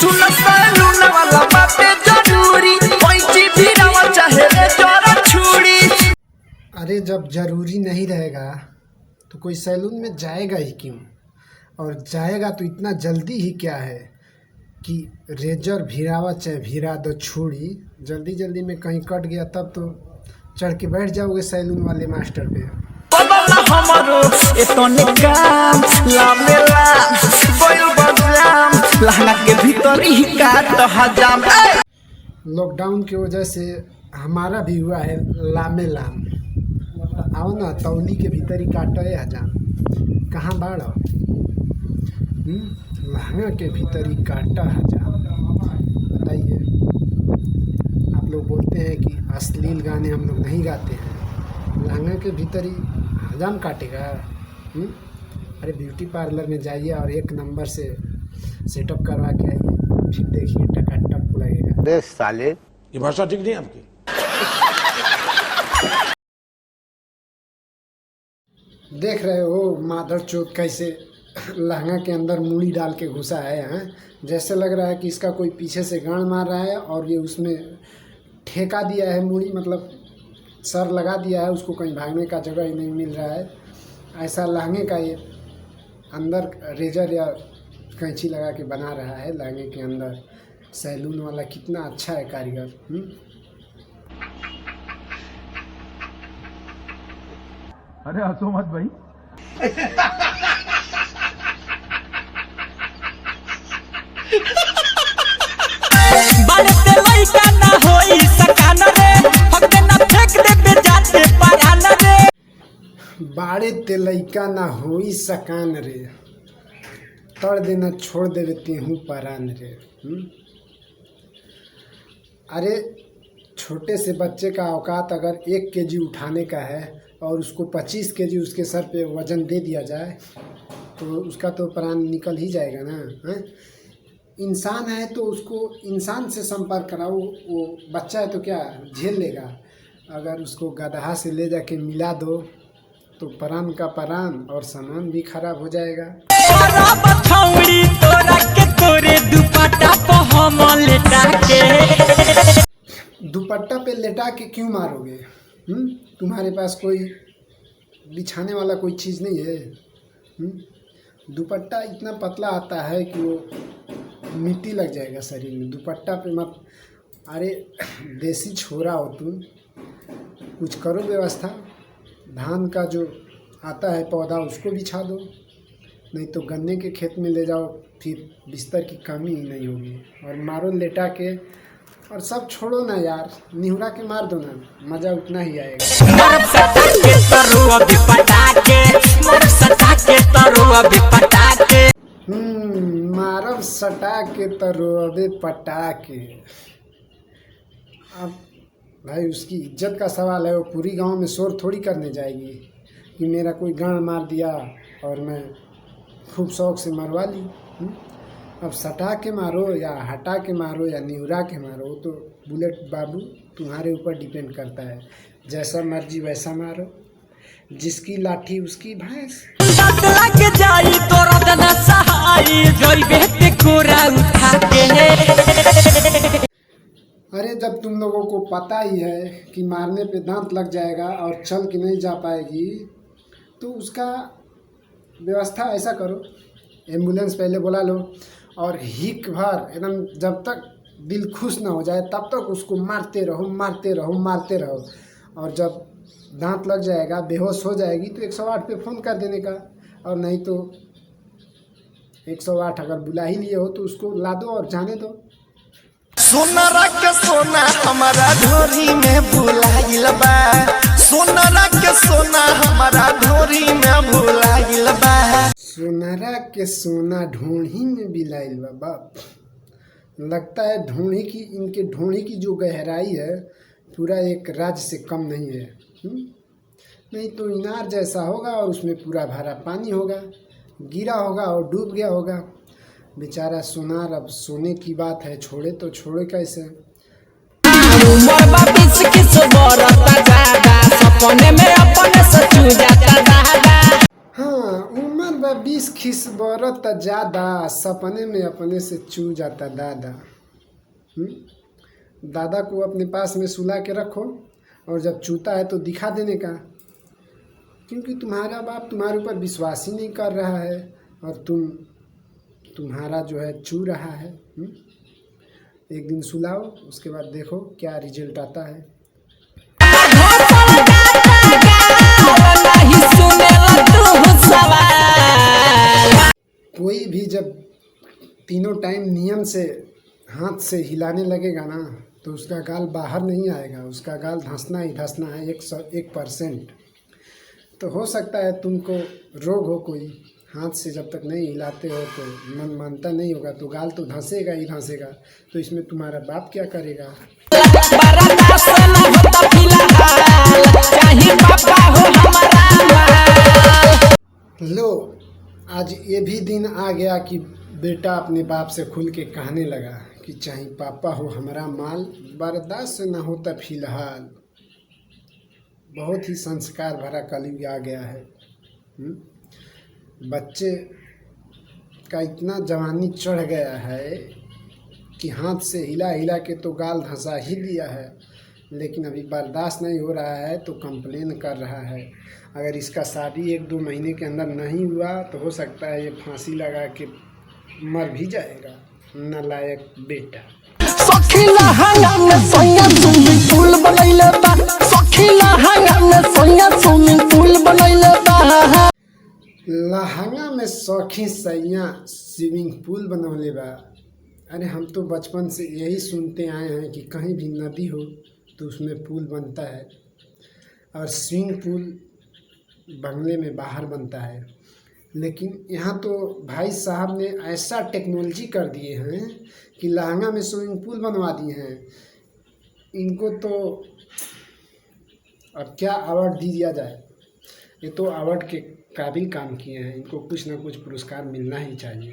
सुन salon वाला बातें जरूरी कोई भिड़ावा चाहे रे जोरा छुरी। अरे जब जरूरी नहीं रहेगा तो कोई सैलून में जाएगा ही क्यों, और जाएगा तो इतना जल्दी ही क्या है कि रेजर भिड़ावा चाहे भिड़ा दो छुरी, जल्दी जल्दी में कहीं कट गया तब तो चढ़ के बैठ जाओगे सैलून वाले मास्टर पे। हमारो एतने काम लामेला बोल बदलाम लहंगा के भीतर ही काट हजाम। लॉकडाउन की वजह से हमारा भी हुआ है लामे लाम। आओ ना तौली के भीतर ही काटो है हजाम, कहाँ बाढ़ो लहंगा के भीतर ही काटा हजाम। बताइए, आप लोग बोलते हैं कि अश्लील गाने हम लोग नहीं गाते हैं, लहंगा के भीतर ही हजाम काटेगा। अरे ब्यूटी पार्लर में जाइए और एक नंबर से सेटअप करवा के आइए, फिर देखिए टकाटक लगेगा। अरे साले, ये भाषा ठीक नहीं आपकी। देख रहे हो माधर चौथ कैसे लहंगा के अंदर मूड़ी डाल के घुसा है, हैं? जैसे लग रहा है कि इसका कोई पीछे से गांड मार रहा है और ये उसमें ठेका दिया है मूड़ी, मतलब सर लगा दिया है उसको, कहीं भागने का जगह ही नहीं मिल रहा है। ऐसा लहंगे का ये अंदर रेजर या कैंची लगा के बना रहा है लहंगे के अंदर। सैलून वाला कितना अच्छा है कारीगर। अरे हंसो मत भाई। बाड़ते लइका ना होई सकान रे फकते ना फेंक दे बेजाते परान रे। बाड़े ते लइका ना होई सकान रे तड़ देना छोड़ देवे तेहू परान रे। अरे छोटे से बच्चे का औकात अगर 1 केजी उठाने का है और उसको 25 केजी उसके सर पे वज़न दे दिया जाए तो उसका तो प्राण निकल ही जाएगा ना, हैं? इंसान है तो उसको इंसान से संपर्क कराओ, वो बच्चा है तो क्या झेल लेगा। अगर उसको गदहा से ले जाके मिला दो तो प्राण का प्राण और सामान भी खराब हो जाएगा। दुपट्टा पे लेटा के क्यों मारोगे? तुम्हारे पास कोई बिछाने वाला कोई चीज़ नहीं है? दुपट्टा इतना पतला आता है कि वो मिट्टी लग जाएगा शरीर में। दुपट्टा पे मत। अरे देसी छोरा हो तुम, कुछ करो व्यवस्था। धान का जो आता है पौधा उसको बिछा दो, नहीं तो गन्ने के खेत में ले जाओ, फिर बिस्तर की कमी ही नहीं होगी। और मारो लेटा के, और सब छोड़ो ना यार, निहुरा के मार दो ना, मज़ा उतना ही आएगा। मारब सटा के तरुआ भी पटाके, मारब सटा के तरुआ भी पटाके। मारब सटा के तरुआ पटाके। अब भाई उसकी इज्जत का सवाल है, वो पूरी गांव में शोर थोड़ी करने जाएगी कि मेरा कोई गांड मार दिया और मैं खूब शौक से मरवा ली। अब सटा के मारो या हटा के मारो या निहुरा के मारो, तो बुलेट बाबू तुम्हारे ऊपर डिपेंड करता है। जैसा मर्जी वैसा मारो, जिसकी लाठी उसकी भैंस। अरे जब तुम लोगों को पता ही है कि मारने पे दांत लग जाएगा और चल के नहीं जा पाएगी, तो उसका व्यवस्था ऐसा करो, एम्बुलेंस पहले बुला लो और हिक भर एकदम जब तक दिल खुश ना हो जाए तब तक उसको मारते रहो मारते रहो मारते रहो। और जब दांत लग जाएगा, बेहोश हो जाएगी, तो 108 पे फ़ोन कर देने का। और नहीं तो 108 अगर बुला ही लिए हो तो उसको ला दो और जाने दो। सोना रख के सोना हमारा ढोरी में भुलाइल बा, सोना रख के सोना हमारा ढोरी में भुलाइल बा। सोनारा के सोना ढोढ़ी में बिलाइल बा। बाप, लगता है ढोढ़ी की, इनके ढोढ़ी की जो गहराई है पूरा एक राज्य से कम नहीं है। नहीं तो इनार जैसा होगा और उसमें पूरा भरा पानी होगा, गिरा होगा और डूब गया होगा। बेचारा सोनार, अब सोने की बात है, छोड़े तो छोड़े कैसे। हाँ, उम्र बा 20 खिस बरत ज्यादा, सपने में अपने से चू जाता दादा। दादा को अपने पास में सुला के रखो, और जब चूता है तो दिखा देने का, क्योंकि तुम्हारा बाप तुम्हारे ऊपर विश्वास ही नहीं कर रहा है, और तुम्हारा जो है चू रहा है। एक दिन सुलाओ, उसके बाद देखो क्या रिजल्ट आता है। कोई भी जब तीनों टाइम नियम से हाथ से हिलाने लगेगा ना, तो उसका गाल बाहर नहीं आएगा, उसका गाल धंसना ही धंसना है 1%। तो हो सकता है तुमको रोग हो कोई, हाथ से जब तक नहीं हिलाते हो तो मन मानता नहीं होगा, तो गाल तो धंसेगा ही धंसेगा। तो इसमें तुम्हारा बाप क्या करेगा। लो, आज ये भी दिन आ गया कि बेटा अपने बाप से खुल के कहने लगा कि चाहे पापा हो हमारा माल, बर्दाश्त ना होता फिलहाल। बहुत ही संस्कार भरा कलयुग आ गया है। बच्चे का इतना जवानी चढ़ गया है कि हाथ से हिला हिला के तो गाल धंसा ही दिया है, लेकिन अभी बर्दाश्त नहीं हो रहा है तो कंप्लेन कर रहा है। अगर इसका शादी 1-2 महीने के अंदर नहीं हुआ तो हो सकता है ये फांसी लगा के मर भी जाएगा, नालायक बेटा। लहंगा में सौखी सैया स्विमिंग पूल बनौले बा। अरे हम तो बचपन से यही सुनते आए हैं कि कहीं भी नदी हो तो उसमें पुल बनता है, और स्विमिंग पूल बंगले में बाहर बनता है। लेकिन यहाँ तो भाई साहब ने ऐसा टेक्नोलॉजी कर दिए हैं कि लहंगा में स्विमिंग पूल बनवा दिए हैं। इनको तो अब क्या अवार्ड दिया जाए, ये तो अवार्ड के काबिल काम किए हैं, इनको कुछ ना कुछ पुरस्कार मिलना ही चाहिए।